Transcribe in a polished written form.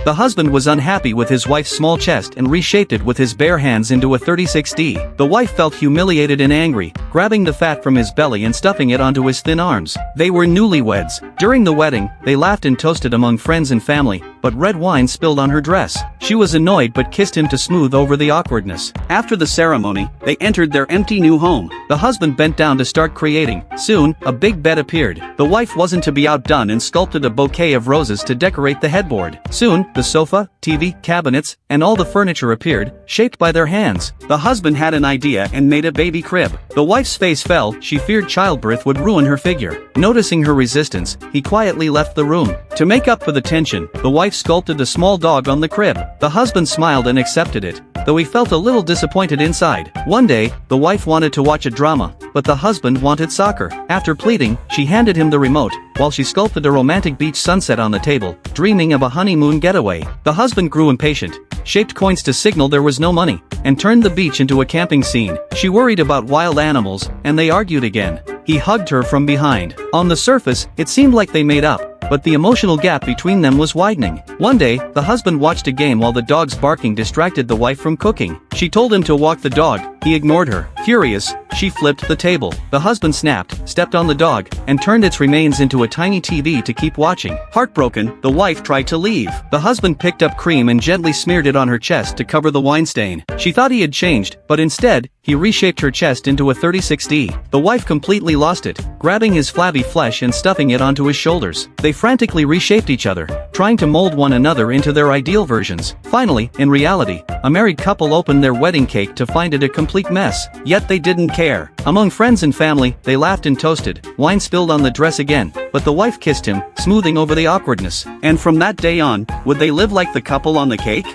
The husband was unhappy with his wife's small chest and reshaped it with his bare hands into a 36D. The wife felt humiliated and angry, grabbing the fat from his belly and stuffing it onto his thin arms. They were newlyweds. During the wedding, they laughed and toasted among friends and family, but red wine spilled on her dress. She was annoyed but kissed him to smooth over the awkwardness. After the ceremony, they entered their empty new home. The husband bent down to start creating. Soon, a big bed appeared. The wife wasn't to be outdone and sculpted a bouquet of roses to decorate the headboard. Soon, the sofa, TV, cabinets, and all the furniture appeared, shaped by their hands. The husband had an idea and made a baby crib. The wife's face fell. She feared childbirth would ruin her figure. Noticing her resistance, he quietly left the room. To make up for the tension, the wife sculpted a small dog on the crib. The husband smiled and accepted it, though he felt a little disappointed inside. One day, the wife wanted to watch a drama, but the husband wanted soccer. After pleading, she handed him the remote, while she sculpted a romantic beach sunset on the table, dreaming of a honeymoon getaway. The husband grew impatient, shaped coins to signal there was no money, and turned the beach into a camping scene. She worried about wild animals, and they argued again. He hugged her from behind. On the surface, it seemed like they made up, but the emotional gap between them was widening. One day, the husband watched a game while the dog's barking distracted the wife from cooking. She told him to walk the dog. He ignored her. Furious, she flipped the table. The husband snapped, stepped on the dog, and turned its remains into a tiny TV to keep watching. Heartbroken, the wife tried to leave. The husband picked up cream and gently smeared it on her chest to cover the wine stain. She thought he had changed, but instead, he reshaped her chest into a 36D. The wife completely lost it, grabbing his flabby flesh and stuffing it onto his shoulders. They frantically reshaped each other, trying to mold one another into their ideal versions. Finally, in reality, a married couple opened their wedding cake to find it a complete mess. Yet they didn't care. Among friends and family, they laughed and toasted. Wine spilled on the dress again, but the wife kissed him, smoothing over the awkwardness. And from that day on, would they live like the couple on the cake?